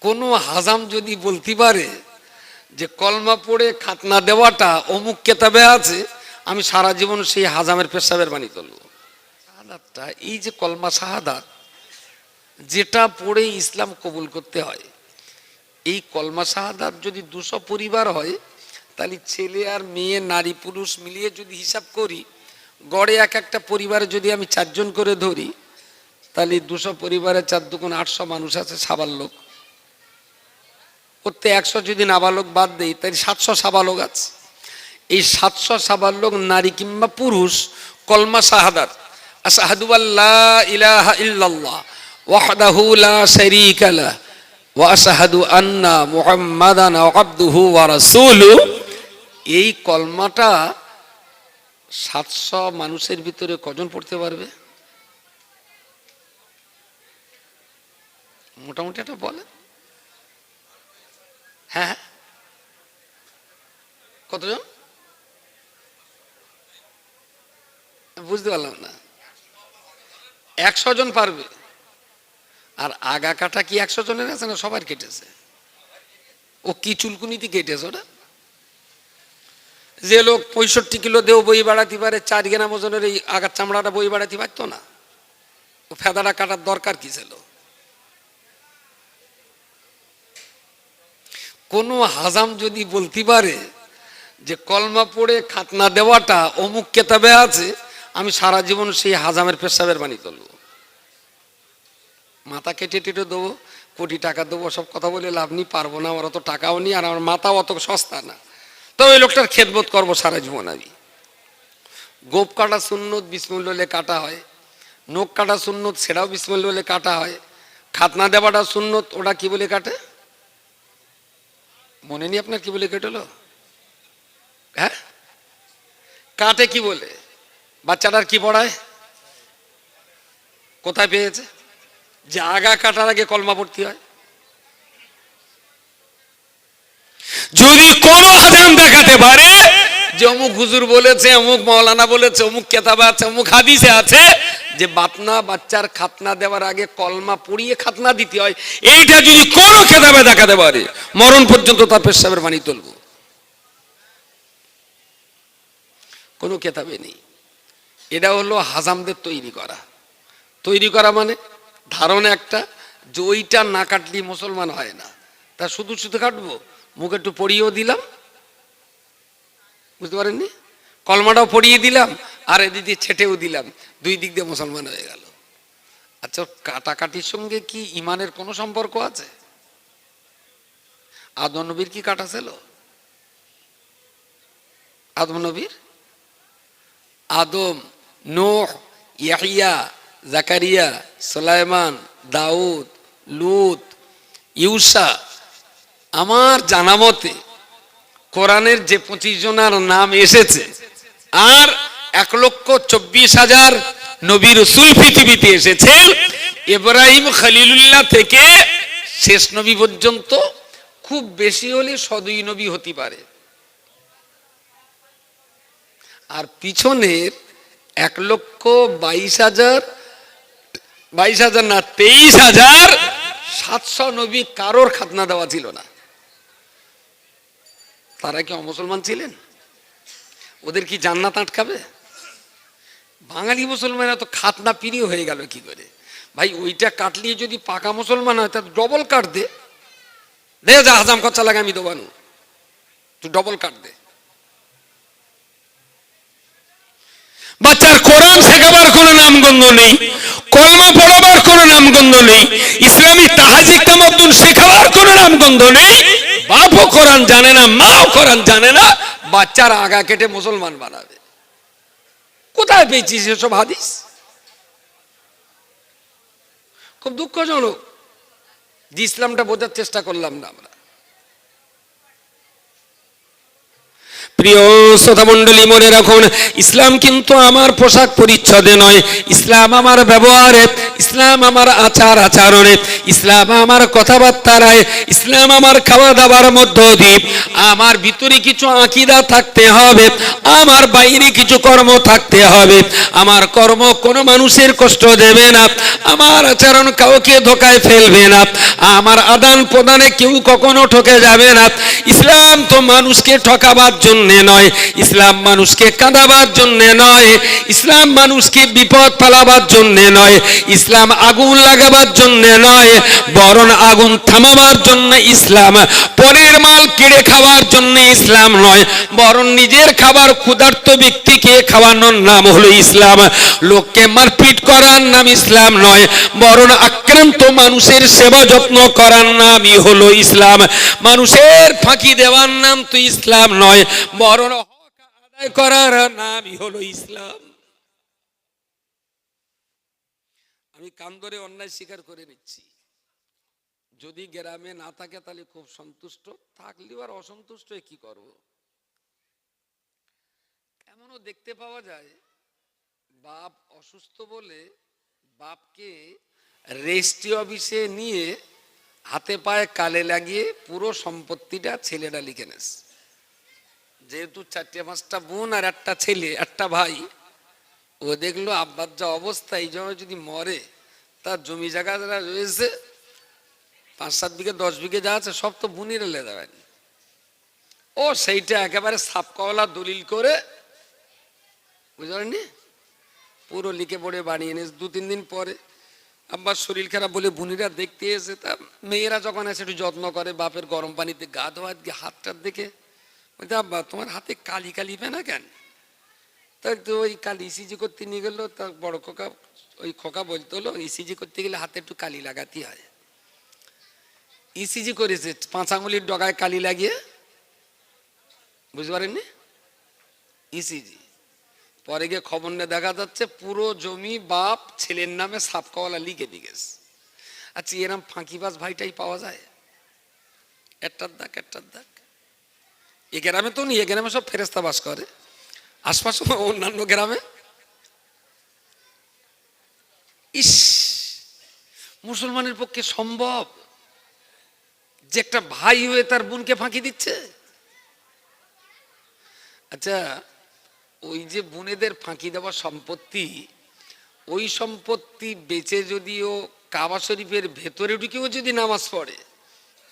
কোনো হাজাম যদি বলতে পারে যে কলমা পড়ে খাতনা দেওয়াটা অমুক কেতাবে আছে, আমি সারা জীবন সেই হাজামের পেশাবের বাণী তুলব। শাহাদাতটা, এই যে কলমা শাহাদাত যেটা পড়ে ইসলাম কবুল করতে হয়, এই কলমা শাহাদাত যদি 200 পরিবার হয়, তাহলে ছেলে আর মেয়ে নারী পুরুষ মিলিয়ে যদি হিসাব করি, গড়ে এক একটা পরিবারে যদি আমি 4 জন করে ধরি, তাহলে 200 পরিবারে 4 দুগুণ 800 মানুষ আছে সাবালক। ওতে 100 যদি নাবালক বাদ দেই, তাহলে 700 সাবালক আছে। এই 700 সাবালক নারী কিংবা পুরুষ কলমা শাহাদাত আশহাদু আল্লা ইলাহা ইল্লাল্লাহ ওয়াহদাহু লা শারীকা লাহু ওয়া আশহাদু আন্না মুহাম্মাদান আবদুহু ওয়া রাসূলুহু, এই কলমাটা 700 মানুষের ভিতরে কজন পড়তে পারবে? মোটামুটি একটা বলে। হ্যাঁ, কতজন? বুঝতে পারলাম না। 100 জন পারবে। আর আগা কাটা কি 100 জনের আছে না সবার কেটেছে? ও কি চুলকুনিতে কেটেছে ওটা? যে লোক 65 কিলো দেও বই বাড়াতে পারে, 4 গ্রাম ওজনের এই আগার চামড়াটা বই বাড়াতে পারতো না? ও ফেদাটা কাটার দরকার কি ছিল? কোনো হাজাম যদি বলতে পারে যে কলমা পড়ে খাতনা দেওয়াটা অমুক কেতাবে আছে, আমি সারা জীবন সেই হাজামের পেশাবের বাণী তুলব। মাথা কেটে টেটে দেবো, কোটি টাকা দেবো, সব কথা বলে লাভ নেই, পারবো না, আমার অত টাকাও নেই, আর আমার মাথাও অত সস্তা না। তো ওই লোকটার খেদমত করবো সারা জীবন আমি। গোপ কাটা সুন্নত, বিসমিল্লাহ বলে কাটা হয়। নখ কাটা সুন্নত, সেটাও বিসমিল্লাহ বলে কাটা হয়। খাতনা দেওয়াটা সুন্নত, ওটা কি বলে কাটে মনে নেই আপনার? কি বলে কেটলো? হ্যাঁ, কাটে কি বলে? বাচ্চাটার কি পড়ায়? কোথায় পেয়েছে যে আগা কাটার আগে কলমা পড়তে হয়? যদি কোন হাজাম দেখাতে পারে যে অমুক হুজুর বলেছে, অমুক মাওলানা বলেছে, অমুক কেতাবে আছে, অমুক হাদিসে আছে যে বাচ্চার খাতনা দেওয়ার আগে কলমা পড়িয়ে খাতনা দিতে হয়, এইটা যদি কোন কেতাবে দেখাতে পারে, মরণ পর্যন্ত তার পেশাবের বাণী তুলব। কোনো কেতাবে নেই। এটা হলো হাজামদের তৈরি করা মানে ধারণা একটা যে ওইটা না কাটলে মুসলমান হয় না, তা শুধু শুধু কাটবো, মুখে একটু পড়িয়েও দিলাম, বুঝতে পারেননি? কলমাটাও পড়িয়ে দিলাম আর এদিকে ছেটেও দিলাম, 2 দিক দিয়ে মুসলমান হয়ে গেল। আচ্ছা, কাটাকাটির সঙ্গে কি ইমানের কোনো সম্পর্ক আছে? আদম নবীর কি কাটা ছিল? আদম নবীর, আদম, নূহ, ইয়াহিয়া, জাকারিয়া, সুলাইমান, দাউদ, লূত, ইউসা, আমার জানা মতে কোরআনের যে 25 জনের নাম এসেছে, আর 1,24,000 নবী রাসূল পৃথিবীতে এসেছেন, ইব্রাহিম খলিলুল্লাহ থেকে শেষ নবী পর্যন্ত খুব বেশি হলে 102 নবী হতে পারে। আর পিছনের 1,22,000 না 23,700 নবী কারোর খাতনা দেওয়া ছিল না। তারা কি অমুসলমান ছিলেন? ওদের কি জান্নাত আটকাবে? বাঙালি মুসলমানরা তো খাতনা প্রিয় হয়ে গেল কি করে? ভাই ওইটা কাটলিয়ে যদি পাকা মুসলমান হয়, তার ডবল কাট দে, যা হাজাম খরচা লাগে আমি দেবানু, তুই ডবল কাট দে। বাচ্চার কোরআন শেখাবার কোনো নামগন্ধ নেই, কলমা পড়াবার কোনো নামগন্ধ নেই, ইসলামী তাহাজিক তামাদ্দুন শেখাবার কোনো নামগন্ধ নেই। বাপও কোরআন জানে না, মাও কোরআন জানে না, বাচ্চার আগা কেটে মুসলমান বানাবে। কোথায় পেয়েছিস এসব হাদিস? খুব দুঃখজনক যে ইসলামটা বোঝার চেষ্টা করলাম না আমরা। প্রিয় শ্রোতা মণ্ডলী, মনে রাখুন, ইসলাম কিন্তু আমার পোশাক পরিচ্ছদে নয়, ইসলাম আমার ব্যবহারে, ইসলাম আমার আচার আচরণে, ইসলাম আমার কথাবার্তায়, ইসলাম আমার খাওয়া দাওয়ার মধ্য দিয়ে। আমার ভিতরে কিছু আকীদা থাকতে হবে, আমার বাইরে কিছু কর্ম থাকতে হবে। আমার কর্ম কোনো মানুষের কষ্ট দেবে না, আমার আচরণ কাউকে ধোকায় ফেলবে না, আমার আদান প্রদানে কেউ কখনো ঠকে যাবে না। ইসলাম তো মানুষকে ঠকাবার জন্যে নয়, ইসলাম মানুষকে কাঁদাবার জন্যে নয়, ইসলাম মানুষকে বিপদ ফেলাবার জন্যে নয়, ইসলাম আগুন লাগাবার জন্যে নয়, বরং আগুন থামাবার জন্য ইসলাম। পরের মাল কেড়ে খাওয়ার জন্য ইসলাম নয়, বরং নিজের খাবার ক্ষুধার্ত ব্যক্তিকে খাওয়ানোর নাম হলো ইসলাম। লোককে মারপিট করার নাম ইসলাম নয়, বরং আক্রান্ত মানুষের সেবা যত্ন করার নামই হলো ইসলাম। মানুষের ফাঁকি দেওয়ার নাম তো ইসলাম নয়, বরং হক আদায় করার নামই হলো ইসলাম। আমি কান ধরে অন্যায় স্বীকার করে নিচ্ছি, যদি গ্রামে না থাকে তাহলে খুব সন্তুষ্ট, থাকলেও আর অসন্তুষ্ট কি করব। এমনও দেখতে পাওয়া যায়, বাপ অসুস্থ বলে বাপকে রেজিস্ট্রি অফিসে নিয়ে হাতে পায়ে কালে লাগিয়ে পুরো সম্পত্তিটা ছেলেটা লিখে নেস। যেহেতু 4-5টা বোন আর একটা ছেলে একটা ভাই, ও দেখলো আব্বার যা অবস্থা, এই জন্য যদি মরে তার জমি জায়গা যারা রয়েছে 5-7 বিঘে 10 বিঘে যা আছে সব তো বুনির লে দেবেন। ও সেইটা একেবারে সাপকওয়ালা দলিল করে, বুঝলেন, পুরো লিখে পড়ে বানিয়ে নিস। 2-3 দিন পরে আব্বার শরীর খারাপ বলে বুনিরা দেখতে এসে, তা মেয়েরা যখন এসে একটু যত্ন করে, বাপের গরম পানিতে গা ধোয়া দিয়ে হাতটার দেখে বলতে, আব্বা তোমার হাতে কালি কালি না কেন? তাই তো ওই কাল ইসিজি করতে নিয়ে গেলো, তার বড় খোকা ওই খোকা বলতে হলো ইসিজি করতে গেলে হাতে একটু কালি লাগাতে হয়। ইসিজি করেছে 5 আঙুলির ডগায় কালি লাগিয়ে, বুঝতে পারেননি, ইসিজি। পরে গিয়ে খবর নিয়ে দেখা যাচ্ছে পুরো জমি বাপ ছেলের নামে সাপকাওয়ালা লিখে দিয়ে গেছে। আচ্ছা, এরম ফাঁকিবাজ ভাইটাই পাওয়া যায়? একটার দাগ একটার দাগ। এ গ্রামে তো নেই, এ গ্রামে সব ফেরেস্তা বাস করে, আশপাশে অন্যান্য গ্রামে। ইস, মুসলমানের পক্ষে সম্ভব যে একটা ভাই হয়ে তার বোনকে ফাঁকি দিচ্ছে? আচ্ছা, ওই যে বোনেদের ফাঁকি দেওয়া সম্পত্তি, ওই সম্পত্তি বেচে যদিও কাবা শরীফের ভেতরে ঢুকেও যদি নামাজ পড়ে,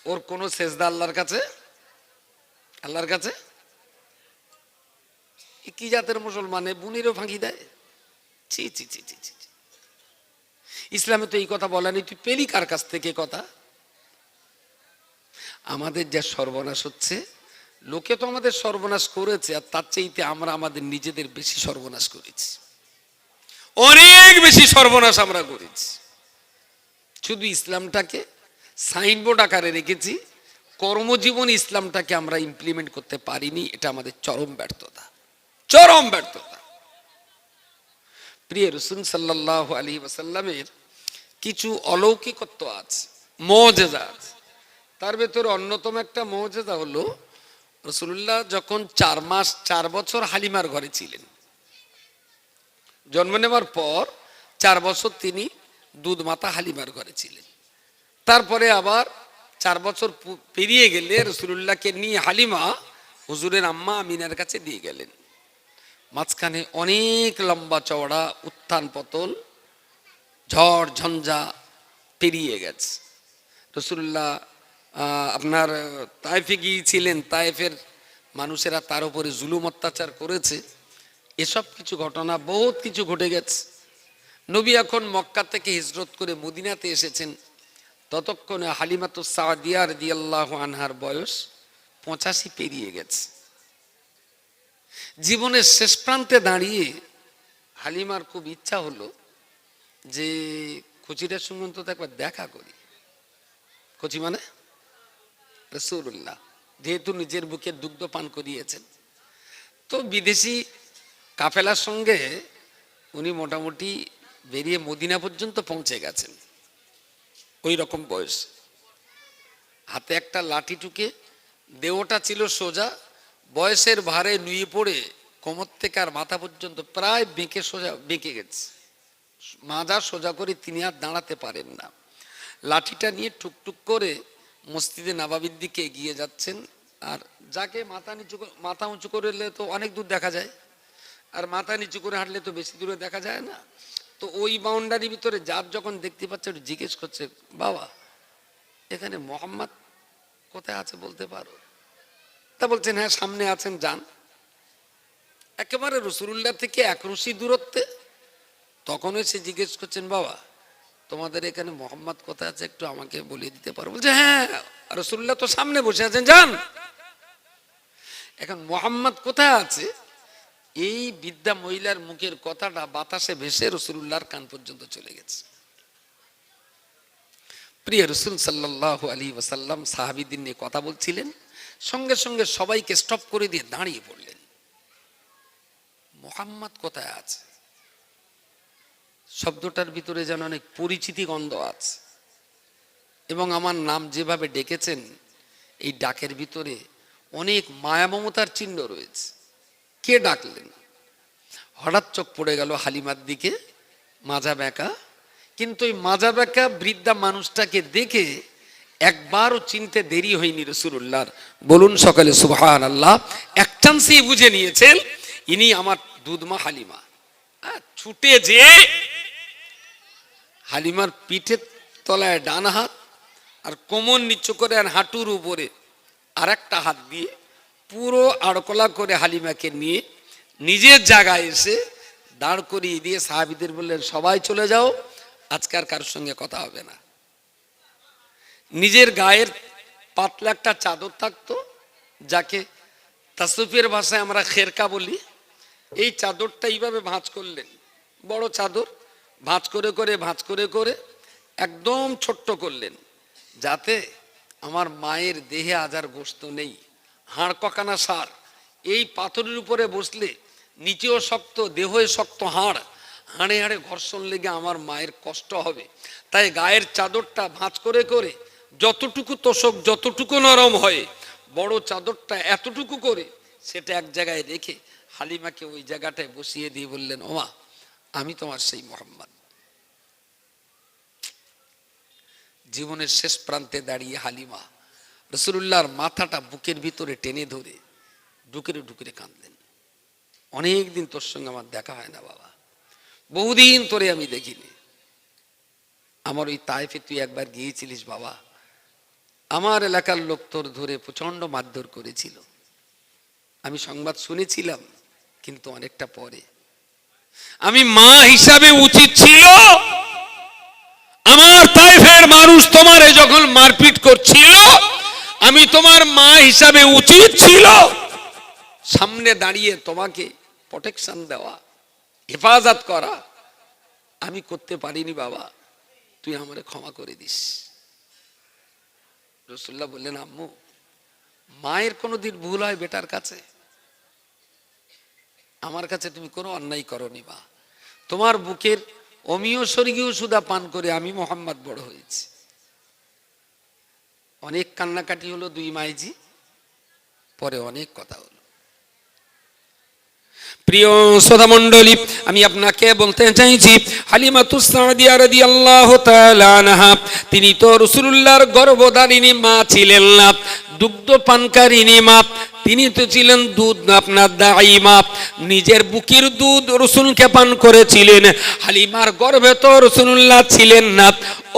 ওর কোনো সেজদা আল্লাহর কাছে? আল্লাহর কাছে? কি জাতের মুসলমান, বোনেরও ফাঁকি দেয়? ছি ছি ছি ছি ছি। ইসলামে তো এই কথা বলা নেই, তুই পেলি কার কাছ থেকে কথা? আমাদের যা সর্বনাশ হচ্ছে, লোকে তো আমাদের সর্বনাশ করেছে, আর তার চাইতে আমরা আমাদের নিজেদের বেশি সর্বনাশ করেছি, অনেক বেশি সর্বনাশ আমরা করেছি। শুধু ইসলামটাকে সাইনবোর্ড আকারে রেখেছি, কর্মজীবন ইসলামটাকে আমরা ইমপ্লিমেন্ট করতে পারিনি, এটা আমাদের চরম ব্যর্থতা, চরম ব্যর্থতা। প্রিয় রাসূল সাল্লাল্লাহু আলাইহি ওয়াসাল্লামের কিছু অলৌকিকত্ব আছে, মুজিজা আছে। তার ভেতরে অন্যতম একটা মুজিজা হলো, রাসূলুল্লাহ যখন 4 মাস 4 বছর হালিমার ঘরে ছিলেন, জন্ম নেওয়ার পর 4 বছর তিনি দুধ মাতা হালিমার ঘরে ছিলেন। তারপরে আবার 4 বছর পেরিয়ে গেলে রাসূলুল্লাহকে নিয়ে হালিমা হুজুরের আম্মা আমিনার কাছে দিয়ে গেলেন। মাঝখানে অনেক লম্বা চওড়া উত্থান পতন, ঝড় ঝঞ্ঝা পেরিয়ে গেছে। রাসূলুল্লাহ আপনার তায়েফে গিয়েছিলেন, তায়েফের মানুষেরা তার উপরে জুলুম অত্যাচার করেছে, এসব কিছু ঘটনা বহুত কিছু ঘটে গেছে। নবী এখন মক্কা থেকে হিজরত করে মদিনাতে এসেছেন, ততক্ষণে হালিমাতুস সাদিয়া রাদিয়াল্লাহু আনহার বয়স 85 পেরিয়ে গেছে। জীবনের শেষ প্রান্তে দাঁড়িয়ে হালিমার খুব ইচ্ছা হলো যে কচিটার সঙ্গে তো একবার দেখা করি। কচি মানে রাসূলুল্লাহ, যেহেতু নিজের বুকে দুগ্ধ পান করিয়েছেন, তো বিদেশি কাফেলার সঙ্গে উনি মোটামুটি বেরিয়ে মদিনা পর্যন্ত পৌঁছে গেছেন। ওই রকম বয়স, হাতে একটা লাঠি টুকে, দেহটা ছিল সোজা, বয়সের ভারে নুয়ে পড়ে কোমর থেকে আর মাথা পর্যন্ত প্রায় বেঁকে গেছে, মাজা সোজা করে তিনি আর দাঁড়াতে পারেন না। লাঠিটা নিয়ে টুকটুক করে মসজিদে নববীর দিকে এগিয়ে যাচ্ছেন। আর যাকে মাথা উঁচু করলে তো অনেক দূর দেখা যায়, আর মাথা নিচু করে হাঁটলে তো বেশি দূরে দেখা যায় না। তো ওই বাউন্ডারির ভিতরে যার যখন দেখতে পাচ্ছে জিজ্ঞেস করছে, বাবা এখানে মোহাম্মদ কোথায় আছে বলতে পারো? তা বলছেন, হ্যাঁ সামনে আছেন, যান। একেবারে রাসূলুল্লাহ থেকে এক রশি দূরত্বে। তখন এসে জিজ্ঞেস করছেন, বাবা তোমাদের এখানে মোহাম্মদ কোথায় আছে একটু আমাকে বলে দিতে পারো? বলছে, হ্যাঁ রাসূলুল্লাহ তো সামনে বসে আছেন, যান। এখন মোহাম্মদ কোথায় আছে এই বৃদ্ধা মহিলার মুখের কথাটা বাতাসে ভেসে রাসূলুল্লাহর কান পর্যন্ত চলে গেছে। প্রিয় রাসূল সাল্লাল্লাহু আলাইহি ওয়াসাল্লাম সাহাবীদের নিয়ে কথা বলছিলেন, সঙ্গে সঙ্গে সবাইকে স্টপ করে দিয়ে দাঁড়িয়ে পড়লেন। মোহাম্মদ কোথায় আছে শব্দটার ভিতরে যেন অনেক পরিচিতি গন্ধ আছে, এবং আমার নাম যেভাবে ডেকেছেন এই ডাকের ভিতরে অনেক মায়া মমতার চিহ্ন রয়েছে। কে ডাকলেন? হঠাৎ চোখ পড়ে গেল হালিমার দিকে, মাজা ব্যাকা। কিন্তু ওই মাজা ব্যাকা বৃদ্ধা মানুষটাকে দেখে একবারও চিনতে দেরি হয়নি রাসূলুল্লাহর। বলুন সকালে সুবহানাল্লাহ। এক চান্সেই বুঝে নিয়েছেন ইনি আমার দুধমা হালিমা। ছুটে যে হালিমার পিঠের তলায় ডান হাত আর কোমর নিচু করে আর হাঁটুর উপরে আর একটা হাত দিয়ে পুরো আড়কলা করে হালিমাকে নিয়ে নিজের জায়গায় এসে দাঁড় করিয়ে দিয়ে সাহাবীদের বললেন, সবাই চলে যাও, আজকে আর কারোর সঙ্গে কথা হবে না। নিজের গায়ের পাতলা একটা চাদর থাকতো, যাকে তাসুফের ভাষায় আমরা খেরকা বলি, এই চাদরটা এইভাবে ভাঁজ করলেন, বড় চাদর ভাঁজ করে করে একদম ছোট্ট করলেন, যাতে আমার মায়ের দেহে আজ আর গোশত নেই, হাড় ককানা সার। এই পাথরের উপরে বসলে নিচেও শক্ত, দেহে শক্ত হাড়, হাড়ে হাড়ে ঘর্ষণ লেগে আমার মায়ের কষ্ট হবে। তাই গায়ের চাদরটা ভাঁজ করে করে যতটুকু তোষক যতটুকু নরম হয়, বড় চাদরটা এতটুকু করে সেটা এক জায়গায় রেখে হালিমাকে ওই জায়গাটায় বসিয়ে দিয়ে বললেন, ওমা আমি তোমার সেই মোহাম্মদ। জীবনের শেষ প্রান্তে দাঁড়িয়ে হালিমা রাসূলুল্লাহর মাথাটা বুকের ভিতরে টেনে ধরে ঢুকেরে ঢুকেরে কাঁদলেন। অনেকদিন তোর সঙ্গে আমার দেখা হয় না বাবা, বহুদিন তোরে আমি দেখিনি। আমার ওই তায়েফে তুই একবার গিয়েছিলিস বাবা, আমার এলাকার লোক তোর ধরে প্রচন্ড মারধর করেছিল, আমি সংবাদ শুনেছিলাম, কিন্তু অনেকটা পরে। আমি মা হিসাবে উচিত ছিল আমার তায়েফের মানুষ তোমারে যখন মারপিট করছিল, আমি তোমার মা হিসাবে উচিত ছিল সামনে দাঁড়িয়ে তোমাকে প্রোটেকশন দেওয়া, হেফাজত করা। আমি করতে পারিনি বাবা, তুই আমারে ক্ষমা করে দিস। রাসূলুল্লাহ বললেন, আম্মু মায়ের কোনোদিন ভুল হয় বেটার কাছে? আমার কাছে তুমি কোনো অন্যায় করনি মা, তোমার বুকের অমীয় স্বর্গীয় সুধা পান করে আমি মোহাম্মদ বড় হয়েছি। অনেক কান্নাকাটি হলো দুই মাইজি, পরে অনেক কথা হলো। প্রিয় শ্রোতা মণ্ডলী, আমি আপনাকে বলতে চাইছি হালিমাতুস সাদিয়া রাদিয়াল্লাহু তাআলা আনহা তিনি তো রাসূলুল্লাহর গর্ভধারিণী মা ছিলেন না, দুগ্ধ পানকারিণী মা। তিনি তো ছিলেন দুধ আপনার দায়ী মা, নিজের বুকের দুধ রাসূলকে পান করেছিলেন। হালিমার গর্ভে তো রাসূলুল্লাহ ছিলেন না।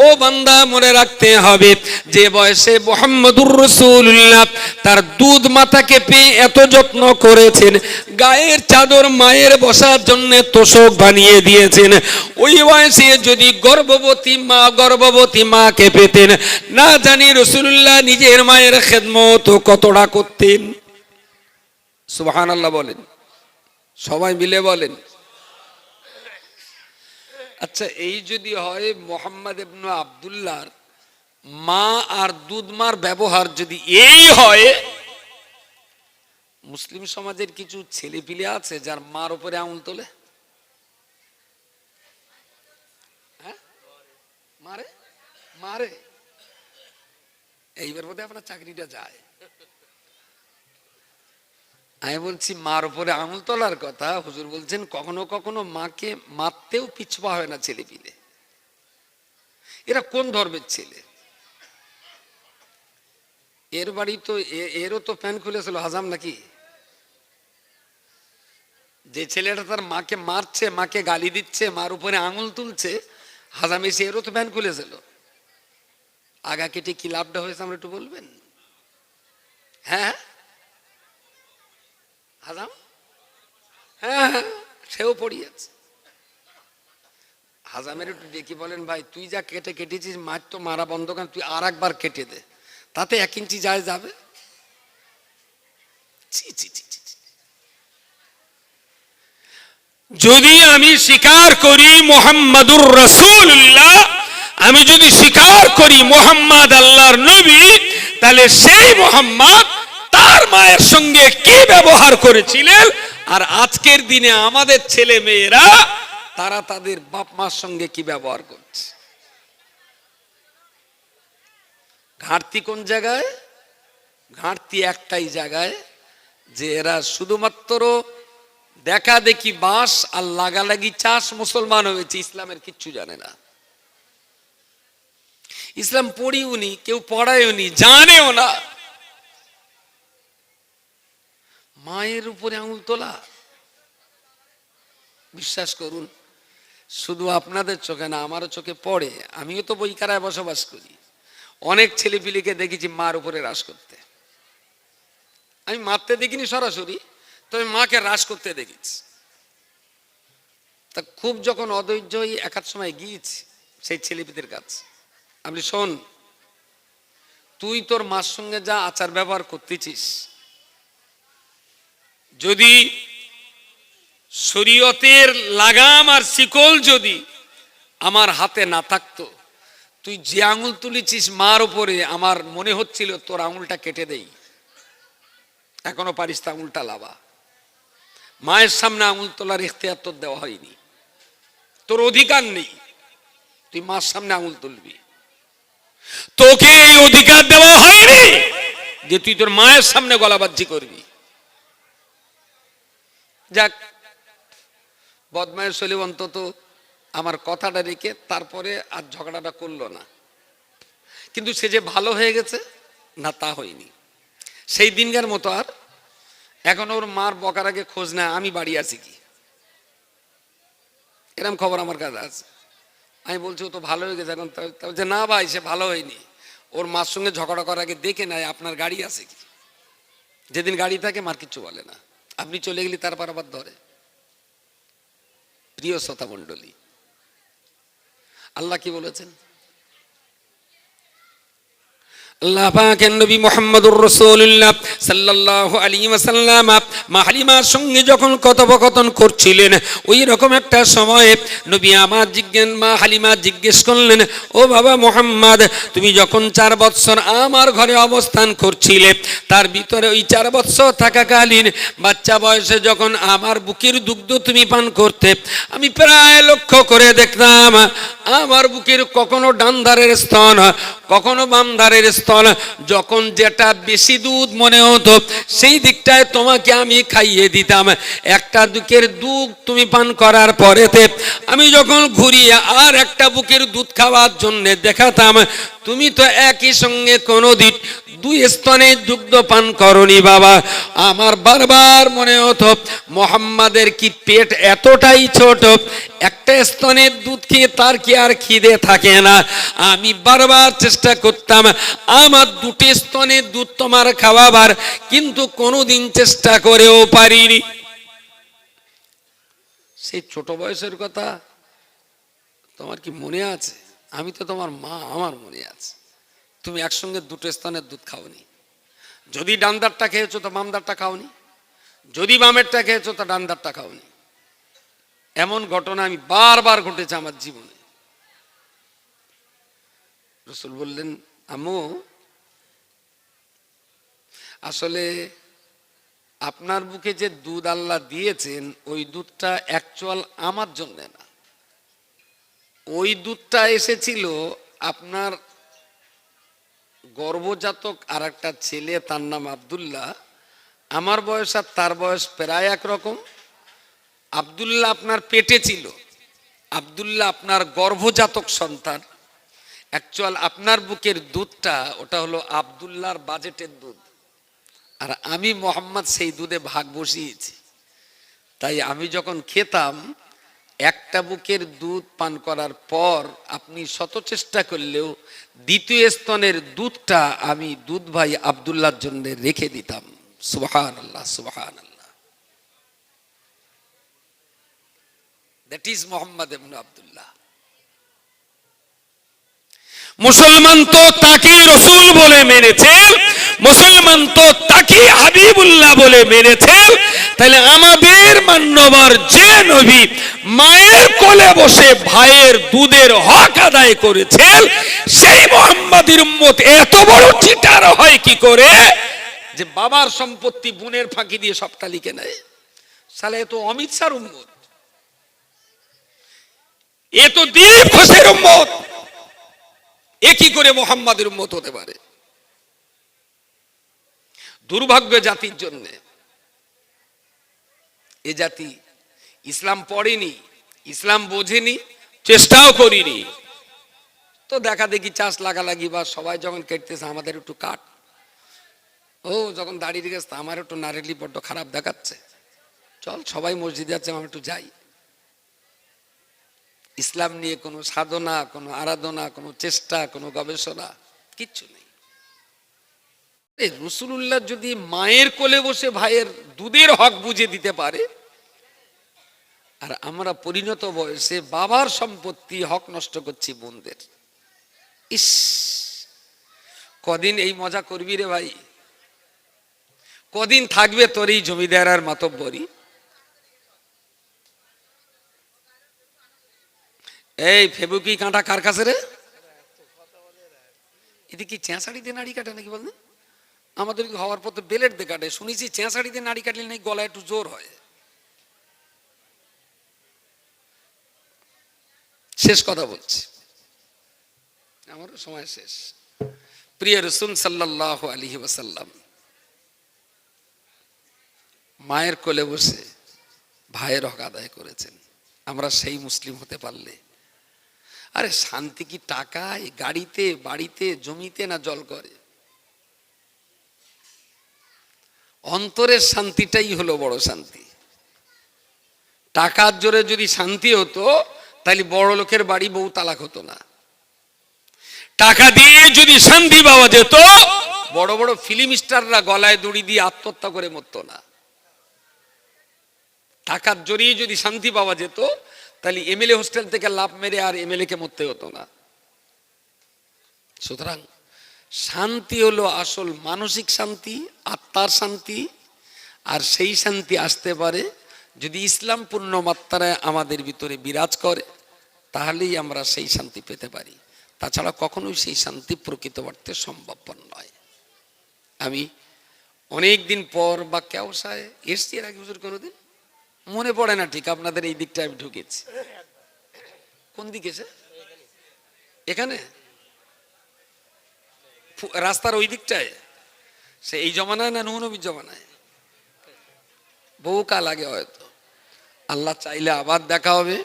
ও বান্দা মনে রাখতে হবে, যে বয়সে মুহাম্মদুর রাসূলুল্লাহ তার দুধ মাতাকে পেয়ে এত যত্ন করেছেন, গায়ের চাদর মায়ের বসার জন্য তোষক বানিয়ে দিয়েছেন, ওই বয়সে যদি গর্ভবতী মাকে পেতেন, না জানি রাসূলুল্লাহ নিজের মায়ের খেদমত কতটা করতেন। সুবহানাল্লাহ বলেন, সবাই মিলে বলেন। আচ্ছা, এই যদি হয় মুহাম্মদ ইবনে আব্দুল্লাহর মা আর দুধ মার ব্যবহার যদি এই হয়, মুসলিম সমাজের কিছু ছেলে পিলে আছে যার মার উপরে আঙুল তোলে, হ্যাঁ মারে মারে, এইবার বোধহয় আপনার চাকরিটা যায়। আমি বলছি মার উপরে আঙুল তোলার কথা, হুজুর বলছেন কখনো কখনো মাকে মারতেও পিছপা হয় না ছেলে পিলে। এরা কোন ধর্মের ছেলে? এর বাড়ি তো এরও তো প্যান খুলেছিল হাজাম নাকি? যে ছেলেটা তার মাকে মারছে, মাকে গালি দিচ্ছে, মার উপরে আঙুল তুলছে, হাজাম এসে এরও তো প্যান খুলেছিল। আগা কেটে কি লাভটা হয়েছে আমরা একটু বলবেন? হ্যাঁ হাজাম, হ্যাঁ হ্যাঁ, সেও পড়িয়েছে। হাজামের একটু ডেকে বলেন, ভাই তুই যা কেটেছিস, মার তো মারা বন্ধ কর, তুই আর একবার কেটে দে, তাতে 1 ইঞ্চি যায় যাবে। যদি আমি স্বীকার করি মুহাম্মাদুর রাসূলুল্লাহ, আমি যদি স্বীকার করি মুহাম্মদ আল্লাহর নবী, তাহলে সেই মুহাম্মদ তার মায়ের সঙ্গে কি ব্যবহার করেছিলেন, আর আজকের দিনে আমাদের ছেলে মেয়েরা তারা তাদের বাপ মার সঙ্গে কি ব্যবহার করছে। ঘাটতি কোন জায়গায়? ঘাটতি একটাই জায়গায়, যে এরা শুধুমাত্র দেখা দেখি বাস আর লাগালাগি চাষ মুসলমান হয়েছে, ইসলামের কিচ্ছু জানে না। ইসলাম পড়িওনি, কেউ পড়ায়ওনি, জানেও না। মায়ের উপরে আঙুল তোলা, বিশ্বাস করুন শুধু আপনাদের চোখে না, আমারও চোখে পড়ে। আমিও তো বইকারায় বসবাস করি, অনেক ছেলেপিলিকে দেখেছি মার উপরে রাস করতে। আমি মারতে দেখিনি সরাসরি, তবে মাকে রাস করতে দেখেছি। তা খুব যখন অধৈর্য হয়ে একার সময় গিয়েছি সেই ছেলেপিদের কাছে, আমি শোন, তুই তোর মার সঙ্গে যা আচার ব্যবহার করতেছিস, যদি শরীয়তের লাগাম আর শিকল যদি আমার হাতে না থাকতো, তুই যে আঙুল তুলেছিস মার উপরে, আমার মনে হচ্ছিল তোর আঙুলটা কেটে দেই। এখনো পারিস তা আঙুলটা লাবা। মায়ের সামনে আঙুল তোলার ইখতিয়ার তোর দেওয়া হয়নি, তোর অধিকার নেই। তুই মার সামনে আঙুল তুলবি, তোকে এই অধিকার দেওয়া হয়নি যে তুই তোর মায়ের সামনে গলাবাজি করবি। যাক, বদমায়ের শৈলী অন্তত আমার কথাটা রেখে তারপরে আর ঝগড়াটা করলো না। কিন্তু সে যে ভালো হয়ে গেছে না, তা হয়নি। সেই দিনকার মতো আর এখন ওর মার বকার আগে খোঁজ নেয় আমি বাড়ি আছি কি, এরকম খবর আমার কাছে আছে। আমি বলছি ও তো ভালো হয়ে গেছে এখন, যে না ভাই সে ভালো হয়নি, ওর মার সঙ্গে ঝগড়া করার আগে দেখে নেয় আপনার গাড়ি আছে কি। যেদিন গাড়ি থাকে মার কিচ্ছু বলে না, আপনি চলে গেলে তারপর আবার ধরে। প্রিয় শ্রোতা মণ্ডলী, আল্লাহ কি বলেছেন? আল্লাহ পাকের নবী মুহাম্মদুর রাসূলুল্লাহ সাল্লাল্লাহু আলাইহি ওয়াসাল্লাম মা হালিমার সঙ্গে যখন কথোপকথন করছিলেন, ওই রকম একটা সময়ে নবী আমার মা হালিমা জিজ্ঞেস করলেন, ও বাবা মুহাম্মদ, তুমি যখন 4 বৎসর আমার ঘরে অবস্থান করছিলে, তার ভিতরে ওই 4 বৎসর থাকাকালীন বাচ্চা বয়সে যখন আমার বুকের দুগ্ধ তুমি পান করতে, আমি প্রায় লক্ষ্য করে দেখতাম আমার বুকের কখনো ডান ধারের স্তন, কখনো বাম ধারের স্তন, যখন যেটা বেশি দুধ মনে হতো সেই দিকটায় তোমাকে আমি খাইয়ে দিতাম। একটা বুকের দুধ তুমি পান করার পরেতে আমি যখন ঘুরিয়ে আর একটা বুকের দুধ খাওয়ার জন্য দেখাতাম, তুমি তো একই সঙ্গে কোনোদিন 2 স্তনের দুগ্ধ পান করনি বাবা। আমার বারবার মনে হতো মোহাম্মদের কি পেট এতটাই ছোট, একটা স্তনের দুধ খেয়ে তার কি আর খিদে থাকে না। আমি বারবার চেষ্টা করতাম আমার 2টি স্তনের দুধ তোমার খাওয়াবার, কিন্তু কোনোদিন চেষ্টা করেও পারিনি। সেই ছোট বয়সের কথা তোমার কি মনে আছে? আমি তো তোমার মা, আমার মনে আছে। তুমি একসঙ্গে 2টো স্তনের দুধ খাওনি। যদি ডান্দারটা খেয়েছো তো বামদারটা খাওনি, যদি বামেরটা খেয়েছো তো ডান্দারটা খাওনি। এমন ঘটনা আমি বারবার ঘটেছে আমার জীবনে। রাসূল বললেন, আম্মু আসলে আপনার বুকে যে দুধ আল্লাহ দিয়েছেন ওই দুধটা অ্যাকচুয়াল আমার জন্য না, ওই দুধটা এসেছিল আপনার গর্ভজাতক আর একটা ছেলে, তার নাম আব্দুল্লাহ। আমার বয়স আর তার বয়স প্রায় একরকম। আব্দুল্লাহ আপনার পেটে ছিল, আব্দুল্লাহ আপনার গর্ভজাতক সন্তান। অ্যাকচুয়াল আপনার বুকের দুধটা ওটা হলো আব্দুল্লাহর বাজেটের দুধ, আর আমি মোহাম্মদ সেই দুধে ভাগ বসিয়েছি। তাই আমি যখন খেতাম, একটা বুকের দুধ পান করার পর আপনি শত চেষ্টা করলেও দ্বিতীয় স্তনের দুধটা আমি দুধ ভাই আব্দুল্লাহর জন্য রেখে দিতাম। সুবহানাল্লাহ, সুবহানাল্লাহ। দ্যাট ইজ মোহাম্মদ ইবনে আব্দুল্লাহ। মুসলমান তো তাকে রসুল বলে মেনেছে, মুসলমান তো তাকে হাবিবুল্লাহ বলে মেনেছে। তাহলে আমাদের মান্যবর যে নবী মায়ের কোলে বসে ভাইয়ের দুধের হক আদায় করেছেন, সেই মুহাম্মাদের উম্মত এত বড় চিটার হয় কি করে যে বাবার সম্পত্তি বোনের ফাঁকি দিয়ে সবটা লিখে নেয়। সালে এ তো অমিত শাহর উম্মত, এ তো দিলীপ ঘোষের উম্মত, এ কি করে মুহাম্মাদের উম্মত হতে পারে? দুর্ভাগ্য জাতির জন্য। এ জাতি ইসলাম পড়েনি, ইসলাম বোঝেনি, চেষ্টাও করিনি। তো দেখা দেখি চাষ লাগালাগি বা সবাই যখন কেটতেছে আমাদের একটু কাট, ও যখন দাঁড়িয়ে গেছে আমার একটু নারেলি বড্ড খারাপ দেখাচ্ছে, চল সবাই মসজিদে যাচ্ছে আমি একটু যাই। ইসলাম নিয়ে কোনো সাধনা, কোনো আরাধনা, কোনো চেষ্টা, কোনো গবেষণা কিচ্ছু নেই। রাসূলুল্লাহ যদি মায়ের কোলে বসে ভাইয়ের দুধের হক বুঝে দিতে পারে, আর আমরা পরিণত বয়সে বাবার সম্পত্তি হক নষ্ট করছি বোনদের। ইস, কদিন এই মজা করবি রে ভাই? কদিন থাকবে তোর এই জমিদার আর মাতব্বরি? এই ফেবুকি কাঁটা কার কাছে রে? এদিকে কি চেঁচাড়িতে নাড়ি কাটে নাকি বলেন? আমাদের কি হওয়ার পর তো বেলেট দিয়ে কাটে, শুনেছি চেঁচাড়িতে নাড়ি কাটলে নাকি গলায় একটু জোর হয়। শেষ কথা বলছি, আমারও সময় শেষ। প্রিয় রাসূল সাল্লাল্লাহু আলাইহি ওয়াসাল্লাম মায়ের কোলে বসে ভাইয়ের হক আদায় করেছেন। আমরা সেই মুসলিম হতে পারলে, আরে শান্তি কি টাকায়, গাড়িতে, বাড়িতে, জমিতে না জল করে? অন্তরের শান্তিটাই হলো বড় শান্তি। টাকার জোরে যদি শান্তি হতো তাহলে বড় লোকের বাড়ি বউ তালাক হতো না। টাকা দিয়ে যদি শান্তি পাওয়া যেত, বড় বড় ফিল্ম স্টাররা গলায় দড়ি দিয়ে আত্মহত্যা করে মরতো না। টাকার জোরেই যদি শান্তি পাওয়া যেত তাহলে এমএলএ হোস্টেল থেকে লাভ মেরে আর এমএলএ কে মরতে হতো না। সুতরাং শান্তি হলো আসল মানসিক শান্তি, আত্মার শান্তি। আর সেই শান্তি আসতে পারে যদি ইসলাম পূর্ণ মাত্রায় আমাদের ভিতরে বিরাজ করে, তাহলেই আমরা সেই শান্তি পেতে পারি। তাছাড়া কখনোই সেই শান্তি প্রকৃত অর্থে সম্ভবপর নয়। আমি অনেক দিন পর বা কেওসায় এসছি, এর আগে হুজুর কোনোদিন মনে পড়ে না ঠিক, আপনাদের এই দিকটা আমি ঢুকেছি। কোন দিকে সে? এখানে রাস্তার ওই দিকটায়? সে এই জমানায় না নূহ নবীর জমানায়? বহু কাল আগে হয়তো। আল্লাহ চাইলে আবার দেখা হবে।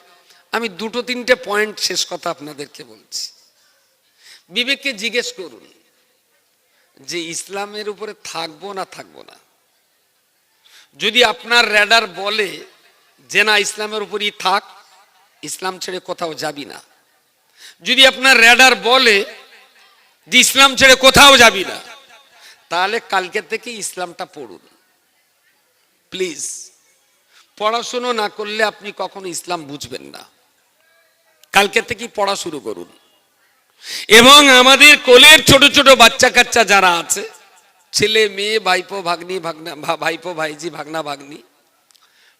আমি দুটো তিনটে পয়েন্ট শেষ কথা আপনাদেরকে বলছি। বিবেককে জিজ্ঞেস করুন যে ইসলামের উপরে থাকবো না থাকবো না। যদি আপনার র্যাডার বলে যে না ইসলামের উপরই থাক, ইসলাম ছেড়ে কোথাও যাবি না। যদি আপনার র্যাডার বলে যে ইসলাম ছেড়ে কোথাও যাবি না, তাহলে কালকে থেকে ইসলামটা পড়ুন প্লিজ। পড়াশুনো না করলে আপনি কখনো ইসলাম বুঝবেন না। কালকে থেকেই পড়া শুরু করুন। এবং আমাদের কোলের ছোট ছোট বাচ্চা কাচ্চা যারা আছে, ছেলে মেয়ে, ভাইপো ভাগ্নি, ভাইপো ভাইজি, ভাগনা ভাগ্নি,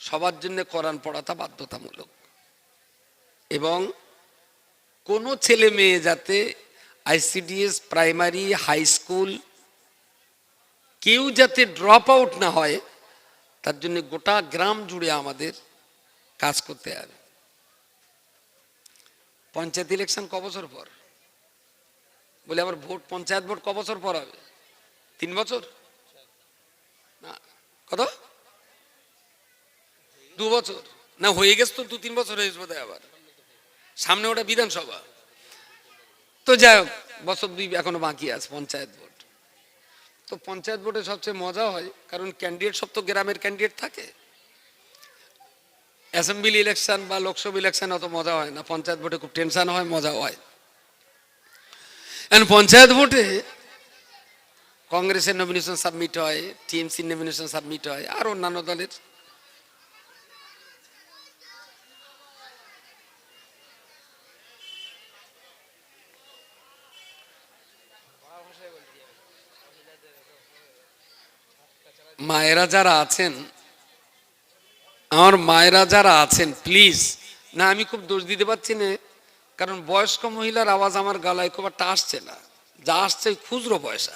সবার জন্য কোরআন পড়াটা বাধ্যতামূলক। এবং কোনো ছেলে মেয়ে যাতে আইসিডিএস, প্রাইমারি, হাই স্কুল কেউ যাতে ড্রপ আউট না হয়, তার জন্য গোটা গ্রাম জুড়ে আমাদের কাজ করতে হবে। পঞ্চায়েত ইলেকশন ক বছর পর? বলে আবার ভোট, পঞ্চায়েত ভোট ক বছর পর হবে? 3 বছর না, কত? 2 বছর না, হয়ে গেছে তো, 2-3 বছর হয়ে গেছে বোধহয়। আবার সামনে ওটা বিধানসভা, তো যাই হোক, বছর 2 এখনো বাকি আছে পঞ্চায়েত ভোট। তো পঞ্চায়েত ভোটে সবচেয়ে মজা হয়, কারণ ক্যান্ডিডেট সব তো গ্রামের ক্যান্ডিডেট থাকে। অ্যাসেম্বলি ইলেকশন বা লোকসভা ইলেকশন অত মজা হয় না, পঞ্চায়েত ভোটে খুব টেনশন হয়, মজা হয়। এন্ড পঞ্চায়েত ভোটে কংগ্রেসের নমিনেশন সাবমিট হয়, টিএমসির নমিনেশন সাবমিট হয়, আর অন্যান্য দলের। মায়েরা যারা আছেন, আমার মায়েরা যারা আছেন, প্লিজ, না আমি খুব দোষ দিতে পারছি না, কারণ বয়স্ক মহিলার আওয়াজ আমার গলায় খুব একটা আসছে না, যা আসছে খুচরো পয়সা,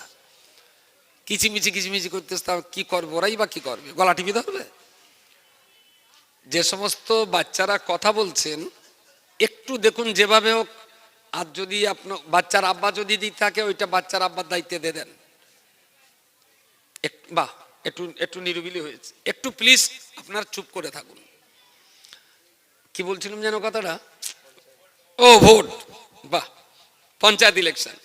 কিচিমিচি কিচিমিচি করতেছে। তা কি করবে ওরাই, বা কি করবে, গলা টিপে ধরবে? যে সমস্ত বাচ্চারা কথা বলছেন, একটু দেখুন যেভাবে হোক, আর যদি আপনার বাচ্চার আব্বা যদি দিতে থাকে, ওইটা বাচ্চার আব্বার দায়িত্বে দিয়ে দেন। বাহ, একটু একটু নিরিবিলি হয়েছে, একটু প্লিজ আপনার চুপ করে থাকুন। কি বলছিলাম যেন কথাটা? ও, ভোট, বাহ, পঞ্চায়েত ইলেকশন।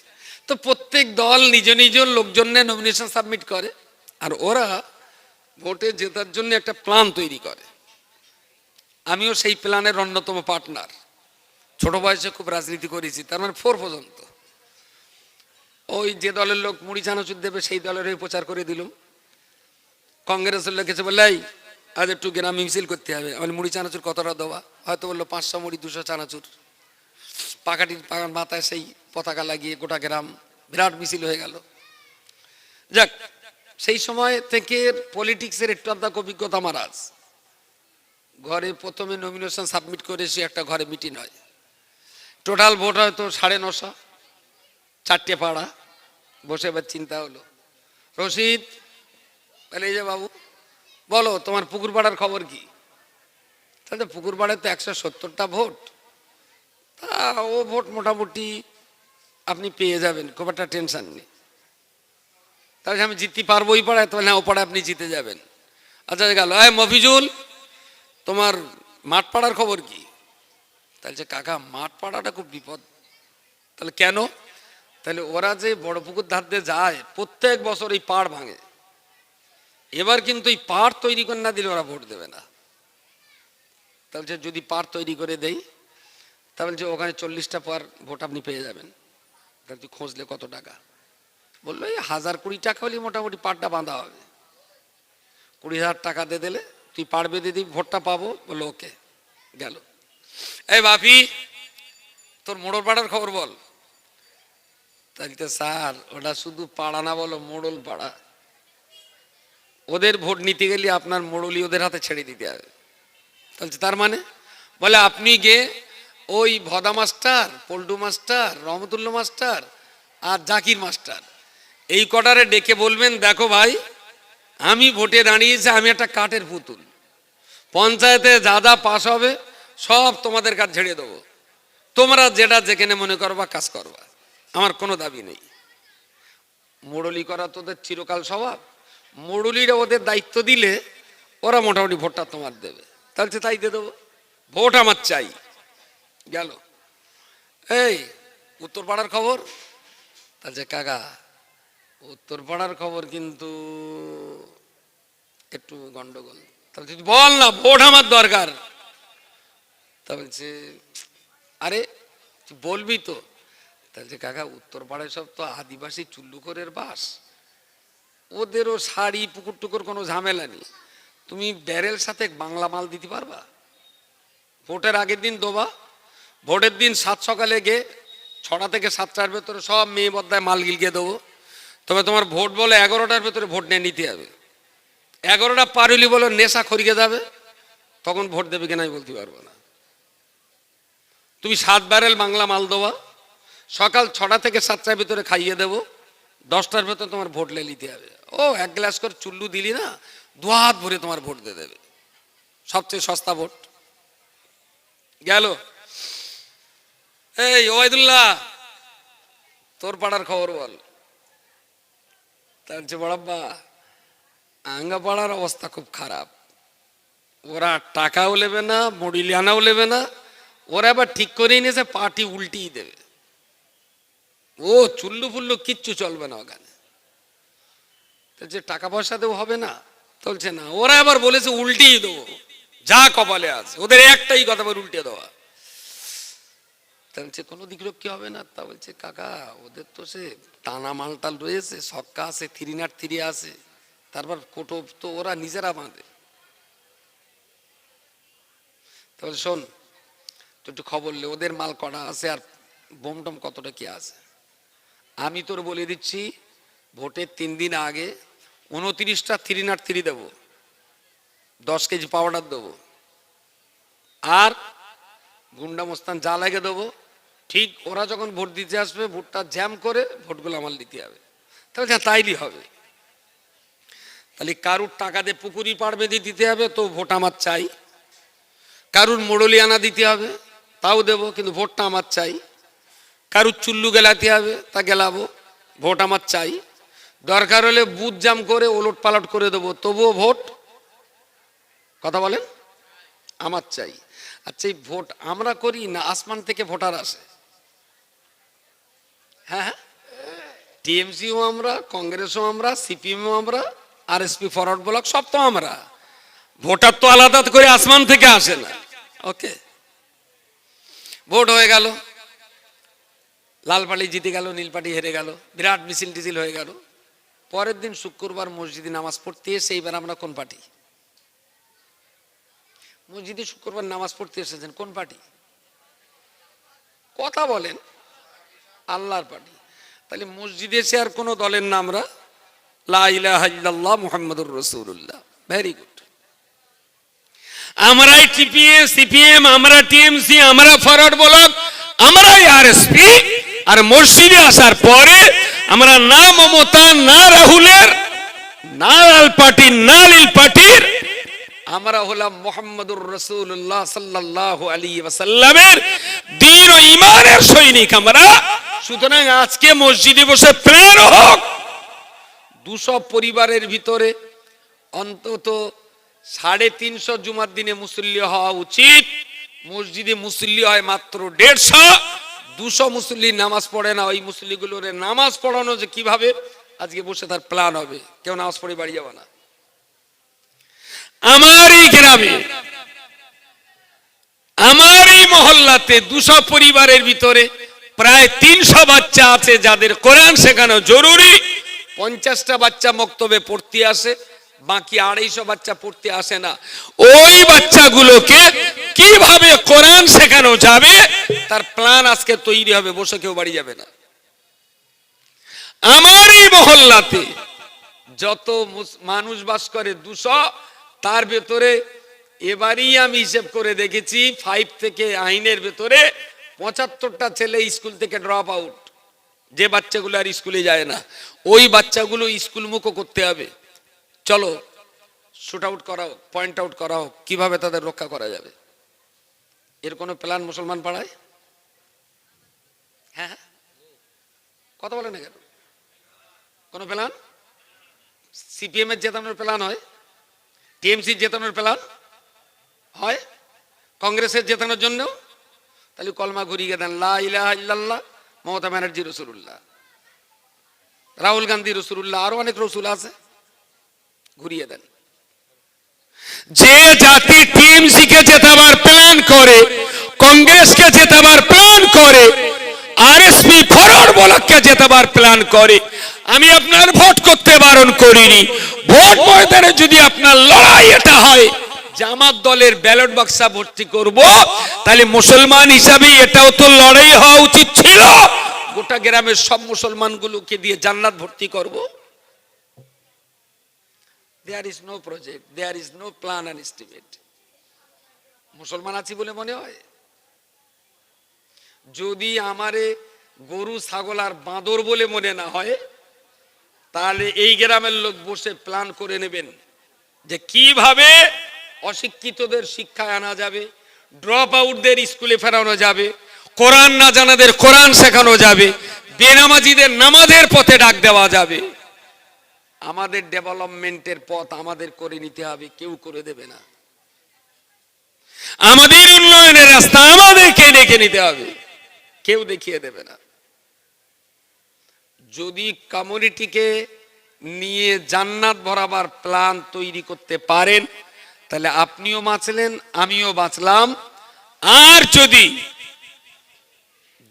তো প্রত্যেক দল নিজ নিজ লোকজনের নমিনেশন সাবমিট করে, আর ওরা ভোটে জেতার জন্য একটা প্ল্যান তৈরি করে। আমিও সেই প্ল্যানের অন্যতম পার্টনার। ছোট বয়সে খুব রাজনীতি করেছি, তার মানে 4 পর্যন্ত। ওই যে দলের লোক মুড়ি চানাচুর দেবে, সেই দলের হয়ে প্রচার করে দিলাম। কংগ্রেসের লোক এসে বললে, আজ একটু গ্রামে মিছিল করতে হবে, আমার মুড়ি চানাচুর কতটা দেওয়া, হয়তো বললো 500 মুড়ি, 200 চানাচুর। পাকাটির মাথায় সেই পতাকা লাগিয়ে গোটা গ্রাম বিরাট মিছিল হয়ে গেল। যাক, সেই সময় থেকে পলিটিক্সের একটু আধা অভিজ্ঞতা আমার আছে। ঘরে প্রথমে নমিনেশন সাবমিট করে সে একটা ঘরে মিটিং হয়, টোটাল ভোট হয়তো 950, 4টে পাড়া। বসে এবার চিন্তা হলো, রশিদ বলে, এই যে বাবু, বলো তোমার পুকুর পাড়ার খবর কি? তাহলে পুকুর পাড়ায় তো 170টা ভোট, তা ও ভোট মোটামুটি আপনি পেয়ে যাবেন, খুব একটা টেনশন নেই। তাহলে আমি জিততে পারবো ওই পাড়ায়? তাহলে ও পাড়ায় আপনি জিতে যাবেন। আচ্ছা গেল, মফিজুল তোমার মাঠ পাড়ার খবর কি? তাহলে কাকা, মাঠ পাড়াটা খুব বিপদ। তাহলে কেন? তাহলে ওরা যে বড় পুকুর ধার দিয়ে যায়, প্রত্যেক বছর এই পাড় ভাঙে। এবার কিন্তু এই পাড় তৈরি করে না দিলে ওরা ভোট দেবে না। তাহলে যদি পাড় তৈরি করে দেই, তাহলে যে ওখানে 40টা পর ভোট আপনি পেয়ে যাবেন। তাহলে তুই খুঁজলে কত টাকা? বললো এই 1020 টাকা হলে মোটামুটি পাড়টা বাঁধা হবে। 20,000 টাকা দিয়ে দিলে তুই পাড় বেঁধে দিবি, ভোটটা পাবো। বললো ওকে, গেল। এই বাপি, তোর মোড়ল পাড়ার খবর বল। তাহলে স্যার, ওটা শুধু পাড়া না, বলো মোড়ল পাড়া। ওদের ভোট নিতে গেলে আপনার মোড়লই ওদের হাতে ছেড়ে দিতে হবে। তাহলে তার মানে, বলে আপনি গিয়ে ওই ভদা মাস্টার, পল্টু মাস্টার, রহমতুল্লাহ মাস্টার আর জাকির মাস্টার, এই কটারে ডেকে বলবেন, দেখো ভাই, আমি ভোটে দাঁড়িয়েছি, আমি একটা কাঠের পুতুল, পঞ্চায়েতে যা যা পাস হবে সব তোমাদের কাছে ছেড়ে দেবো, তোমরা যেটা যেখানে মনে করবা কাজ করবা, আমার কোনো দাবি নেই। মোড়লি করা তোদের চিরকাল স্বভাব। মোড়লিরা ওদের দায়িত্ব দিলে ওরা মোটামুটি ভোটটা তোমার দেবে। তাহলে তাই দিয়ে দেবো, ভোট আমার চাই। গেল। এই উত্তর পাড়ার খবর? তাহলে কাকা, উত্তর পাড়ার খবর কিন্তু একটু গন্ডগোল। তাহলে তুই বল না, ভোট আমার দরকার। তা বলছে, আরে তুই বলবি তো। তাহলে কাকা, উত্তর পাড়ায় সব তো আদিবাসী চুল্লুকরের বাস, ওদেরও শাড়ি পুকুর টুকুর কোনো ঝামেলা নেই। তুমি ব্যারেল সাথে বাংলা মাল দিতে পারবা? ভোটের আগের দিন দেবা, ভোটের দিন 7 সকালে গিয়ে 6টা থেকে 7টার ভেতরে সব মেয়ে বদ্দায় মাল গিলকে দেবো। তবে তোমার ভোট বলে 11টার ভেতরে ভোট নিয়ে নিতে হবে। 11টা পার হইলে বলো নেশা খরিয়ে যাবে, তখন ভোট দেবে কিনা আমি বলতে পারবো না। তুমি 7 ব্যারেল বাংলা মাল দেবা, সকাল 6টা থেকে 7টার ভিতরে খাইয়ে দেবো, 10টার ভেতরে তোমার ভোট লে নিতে হবে। ও 1 গ্লাস করে চুল্লু দিলি না, 2 হাত ভরে তোমার ভোট দিয়ে দেবে, সবচেয়ে সস্তা ভোট। গেল। এই ওয়াইদুল্লাহ, তোর পাড়ার খবর বল। তার যে বড়াব্বা, আঙ্গাপাড়ার অবস্থা খুব খারাপ। ওরা টাকাও নেবে না, মডিলিয়ানাও নেবে না, ওরা আবার ঠিক করেই নিয়েছে পার্টি উল্টিয়ে দেবে। ও চুল্লু ফুল্লু কিচ্ছু চলবে না ওখানে। যে টাকা পয়সা দেবো হবে না, চলছে না। ওরা আবার বলেছে উল্টিয়ে দেবো, যা কপালে আছে ওদের একটাই কথা, বলে উল্টে দেওয়া। তা বলছে কোনো দিক রক্ষী হবে না। তা বলছে কাকা ওদের তো সে টানা মালটাল রয়েছে, ছক্কা আছে, 3-3 আছে, তারপর কোটো তো ওরা নিজেরা বাঁধে। তাহলে শোন, তুই একটু খবর লে ওদের মাল কটা আছে আর বোমটম কতটা কি আছে। আমি তোর বলে দিচ্ছি, ভোটের 3 দিন আগে 29টা 3-3 দেবো, 10 কেজি পাউডার দেবো, আর গুন্ডা মোস্তান যা লাগে দেবো। ঠিক ওরা যখন ভোট দিতে আসবে, ভোটটা জ্যাম করে ভোটগুলো আমার দিতে হবে। তাহলে তাইলে হবে। তাহলে কারুর টাকা দিয়ে পুকুরি পাড় বেঁধে দিতে হবে, তো ভোট আমার চাই। কারুর মোড়লিয়ানা দিতে হবে, তাও দেবো, কিন্তু ভোটটা আমার চাই। কারুর চুল্লু গেলাতে হবে, তা গেলাবো, ভোট আমার চাই। দরকার হলে বুথ জাম করে ওলট পালট করে দেবো, তবুও ভোট, কথা বলেন, আমার চাই। আচ্ছা এই ভোট আমরা করি না আসমান থেকে ভোটার আসে? হ্যাঁ, টিএমসিও আমরা, কংগ্রেসও আমরা, সিপিএমও আমরা, আরএসপি ফরওয়ার্ড ব্লক সব তো আমরা। ভোটার তো আলাদা করে আসমান থেকে আসে না। ওকে, ভোট হয়ে গেল, লাল পার্টি জিতে গেল, নীল পার্টি হেরে গেল, বিরাট মিছিল টিছিল হয়ে গেল। পরের দিন শুক্রবার মসজিদে নামাজ পড়তে এসে, এইবার আমরা কোন পার্টি? মসজিদে শুক্রবার নামাজ পড়তে এসেছেন কোন পার্টি? কথা বলেন, আল্লাহর পার্টি। তাহলে মসজিদে এসে আর কোন দলের নাম আমরা লা ইলাহা ইল্লাল্লাহ মুহাম্মাদুর রাসূলুল্লাহ। Very good. আমরাই সিপিএম, আমরা টিএমসি, আমরা ফরওয়ার্ড ব্লক, আমরাই আরএসপি। আর মসজিদে আসার পরে আমরা না মমতা, না রাহুলের, না লাল পার্টির, না নীল পার্টির, আমরা হলাম মুহাম্মাদুর রাসূলুল্লাহ সাল্লাল্লাহু আলাইহি ওয়াসাল্লামের দ্বীন ও ঈমানের সৈনিক আমরা। সুতরাং আজকে মসজিদে বসে প্ল্যান হোক 200 পরিবারের ভিতরে অন্তত 350 জুমার দিনে মুসল্লি হওয়া উচিত। মসজিদে মুসল্লি হয় মাত্র 150। 200 মুসল্লি নামাজ পড়ে না। ওই মুসল্লিগুলোর নামাজ পড়ানো যে কিভাবে, আজকে বসে তার প্ল্যান হবে। কেউ নামাজ পড়ে বাড়ি যাবে না। আমারই গ্রামে, আমারই মহল্লাতে 200 পরিবারের ভিতরে প্রায় 300 বাচ্চা আছে যাদের কোরআন শেখানো জরুরি। 50টা বাচ্চা মক্তবে পড়তে আসে, বাকি 250 বাচ্চা পড়তে আসে না। ওই বাচ্চাগুলোকে কিভাবে কোরআন শেখানো যাবে তার প্ল্যান আজকে তৈরি হবে, বসে কেউ বাড়ি যাবে না। আমারই মহল্লাতে যত মানুষ বাস করে 200, তার ভেতরে এবারই আমি হিসেব করে দেখেছি 5 থেকে আইনের ভেতরে 75টা ছেলে স্কুল থেকে ড্রপ আউট। যে বাচ্চাগুলো আর স্কুলে যায় না, ওই বাচ্চাগুলো স্কুল মুখ করতে হবে। চলো শুট আউট করাও, পয়েন্ট আউট করাও, কিভাবে তাদের রক্ষা করা যাবে। এর কোনো প্ল্যান মুসলমান পাড়ায়? হ্যাঁ, কথা বলে না কেন? কোনো প্ল্যান? সিপিএম এর জেতানোর প্ল্যান হয়, টিএমসি জেতানোর প্ল্যান হয়, কংগ্রেসের জেতানোর জন্য। তাহলে কলমা ঘুরিয়ে দেন, লা ইলাহা ইল্লাল্লাহ মমতা ব্যানার্জি রাসূলুল্লাহ, রাহুল গান্ধী রাসূলুল্লাহ, আরো অনেক রসুল আছে, ঘুরিয়ে দেন। যে জাতি টিএমসি কে জেতাবার প্ল্যান করে, কংগ্রেসকে জেতাবার প্ল্যান করে, আরএসপি ফরওয়ার্ড ব্লককে জেতাবার প্ল্যান করে, আমি আপনার ভোট করতে বারণ করিনি। ভোট ময়দানে যদি আপনার লড়াই এটা হয় জামাত দলের ব্যালট বাক্সা ভর্তি করব, তাহলে মুসলমান হিসাবে এটাও তো লড়াই হওয়া উচিত ছিল। গোটা গ্রামের সব মুসলমানগুলোকে দিয়ে জান্নাত ভর্তি করব। There is no project, there is no plan and estimate. মুসলমান আছি বলে মনে হয়? যদি আমারে গরু, ছাগল আর বাঁদর বলে মনে না হয়, তাহলে এই গ্রামের লোক বসে প্ল্যান করে নেবেন যে কিভাবে অশিক্ষিতদের শিক্ষায় আনা যাবে, ড্রপ আউটদের স্কুলে ফেরানো যাবে, কোরআন না জানাদের কোরআন শেখানো যাবে, বেনামাজিদের নামাজের পথে ডাক দেওয়া যাবে। আমাদের ডেভেলপমেন্টের পথ আমাদের করে নিতে হবে, কেউ করে দেবে না। আমাদের উন্নয়নের রাস্তা আমাদেরকে দেখে নিতে হবে, কেউ দেখিয়ে দেবে না। যদি কমিউনিটিকে নিয়ে জান্নাত ভরাবার প্ল্যান তৈরি করতে পারেন, তাহলে আপনিও বাঁচলেন, আমিও বাঁচলাম। আর যদি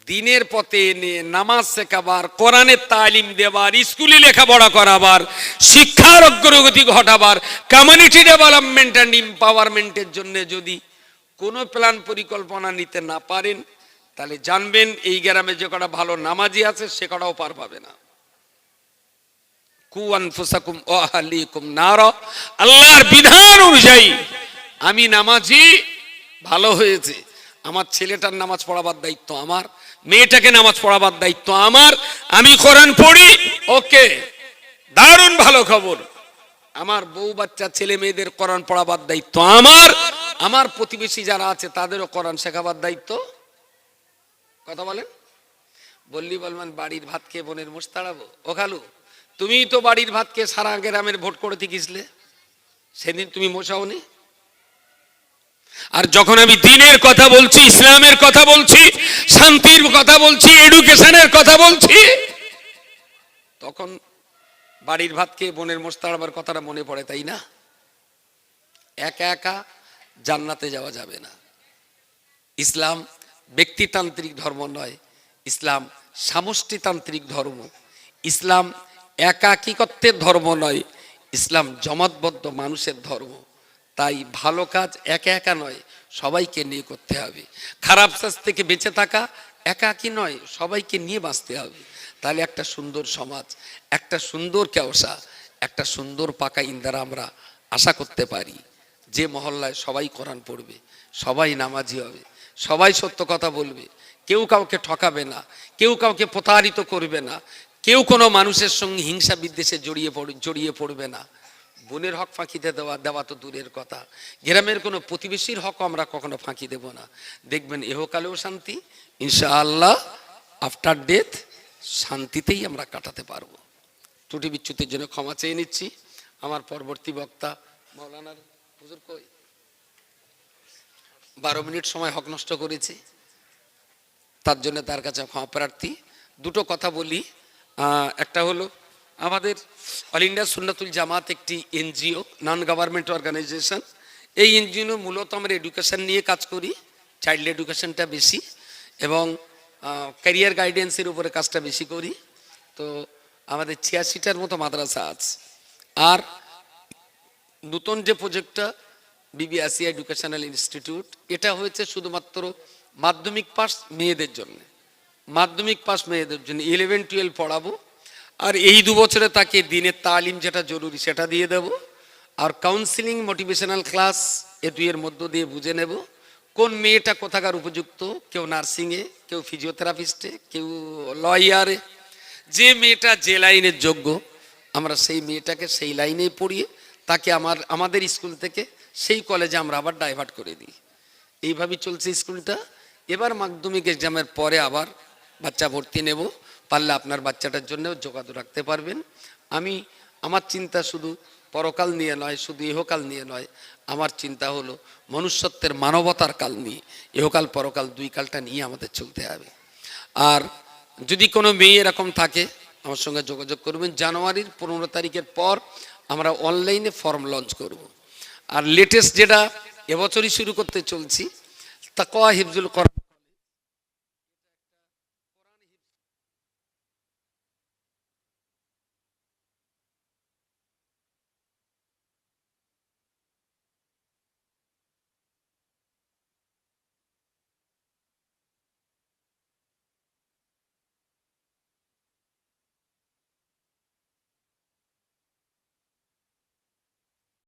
দিনের পথে এনে নামাজ শেখাবার, কোরআনের তালিম দেবার, স্কুলে লেখাপড়া করাবার, শিক্ষার অগ্রগতি ঘটাবার, কমিউনিটি ডেভেলপমেন্ট অ্যান্ড এম্পাওয়ারমেন্টের জন্য যদি কোনো প্ল্যান পরিকল্পনা নিতে না পারেন, তাহলে জানবেন এই গ্রামে যে কটা ভালো নামাজি আছে সে কটাও পার পাবে না। কু আনফুসাকুম ওয়া আহলিকুম নারা, আল্লাহর বিধান অনুযায়ী আমি নামাজি, ভালো হয়েছে, আমার ছেলেটার নামাজ পড়াবার দায়িত্ব আমার, মেয়েটাকে নামাজ পড়াবার দায়িত্ব আমার, আমি কোরআন পড়ি, ওকে, দারুণ ভালো খবর। আমার বউ বাচ্চা ছেলে মেয়েদের কোরআন পড়াবার দায়িত্ব আমার, আমার প্রতিবেশী যারা আছে তাদেরও কোরআন শেখাবার দায়িত্ব। কথা বলেন, বললি বলবেন বাড়ির ভাত খেয়ে বোনের মোষ তাড়াবো। ও খালু, তুমি তো বাড়ির ভাত খেয়ে সারা গ্রামের ভোট করতে গিয়েছিলে, সেদিন তুমি মোশাওনি। আর যখন আমি দ্বীনের কথা বলছি, ইসলামের কথা বলছি, শান্তির কথা বলছি, এডুকেশনের কথা বলছি, তখন বাড়ির ভাত খেয়ে বোনের মোষ তাড়াবার কথাটা মনে পড়ে, তাই না? একা একা জান্নাতে যাওয়া যাবে না। ইসলাম ব্যক্তিতান্ত্রিক ধর্ম নয়, ইসলাম সমষ্টিতান্ত্রিক ধর্ম। ইসলাম একাকিত্বের ধর্ম নয়, ইসলাম জমাতবদ্ধ মানুষের ধর্ম। তাই ভালো কাজ একা একা নয়, সবাইকে নিয়ে করতে হবে। খারাপ কাজ থেকে বেঁচে থাকা একাকী নয়, সবাইকে নিয়ে বাঁচতে হবে। তাহলে একটা সুন্দর সমাজ, একটা সুন্দর কেওসা, একটা সুন্দর পাকা ইন্দারা আমরা আশা করতে পারি। যে মহল্লায় সবাই কোরআন পড়বে, সবাই নামাজি হবে, সবাই সত্য কথা বলবে, কেউ কাউকে ঠকাবে না, কেউ কাউকে প্রতারিত করবে না, কেউ কোনো মানুষের সঙ্গে হিংসা বিদ্বেষে জড়িয়ে পড়বে না। বোনের হক ফাঁকিতে দেওয়া তো দূরের কথা, গ্রামের কোনো প্রতিবেশীর হক আমরা কখনো ফাঁকি দেব না। দেখবেন এহকালেও শান্তি, ইনশাআল্লাহ আফটার ডেথ শান্তিতেই আমরা কাটাতে পারবো। ত্রুটি বিচ্যুতির জন্য ক্ষমা চেয়ে নিচ্ছি। আমার পরবর্তী বক্তা মাওলানার হুজুর কই, 12 মিনিট সময় হক নষ্ট করেছি, তার জন্য তার কাছে ক্ষমা প্রার্থী। দুটো কথা বলি। একটা হলো আমাদের অল ইন্ডিয়া সুন্নাতুল জামাত একটি এনজিও, নন গভর্নমেন্ট অর্গানাইজেশন। এই এনজিও মূলত আমরা এডুকেশন নিয়ে কাজ করি, চাইল্ড এডুকেশনটা বেশি এবং ক্যারিয়ার গাইডেন্সের উপরে কাজটা বেশি করি। তো আমাদের 86টার মতো মাদ্রাসা আছে। আর নতুন যে প্রজেক্টটা বিবি আসিয়া এডুকেশনাল ইনস্টিটিউট, এটা হয়েছে শুধুমাত্র মাধ্যমিক পাস মেয়েদের জন্য, মাধ্যমিক পাস মেয়েদের জন্য 11-12 পড়াবো। আর এই 2 বছরে তাকে দিনের তালিম যেটা জরুরি সেটা দিয়ে দেব। আর কাউন্সিলিং মোটিভেশনাল ক্লাস এ 2 মধ্য দিয়ে বুঝে নেব কোন মেয়েটা কোথাকার উপযুক্ত, কেউ নার্সিংয়ে, কেউ ফিজিওথেরাপিস্টে, কেউ লয়ারে। যে মেয়েটা যে লাইনের যোগ্য আমরা সেই মেয়েটাকে সেই লাইনেই পড়িয়ে তাকে আমাদের স্কুল থেকে সেই কলেজে আমরা আবার ডাইভার্ট করে দিই। এইভাবেই চলছে স্কুলটা। এবার মাধ্যমিক এক্সামের পরে আবার বাচ্চা ভর্তি নেব, পারলে আপনার বাচ্চাটার জন্যও যোগাযোগ রাখতে পারবেন। আমার চিন্তা শুধু পরকাল নিয়ে নয়, শুধু ইহকাল নিয়ে নয়, আমার চিন্তা হলো মনুষ্যত্বের মানবতার কাল নিয়ে, ইহকাল পরকাল 2 কালটা নিয়ে আমাদের চলতে হবে। আর যদি কোনো মেয়ে এরকম থাকে আমার সঙ্গে যোগাযোগ করবেন। জানুয়ারির 15 তারিখের পর আমরা অনলাইনে ফর্ম লঞ্চ করব। আর লেটেস্ট যেটা এবছরই শুরু করতে চলছি, তাকওয়া হিফজুল কোরআন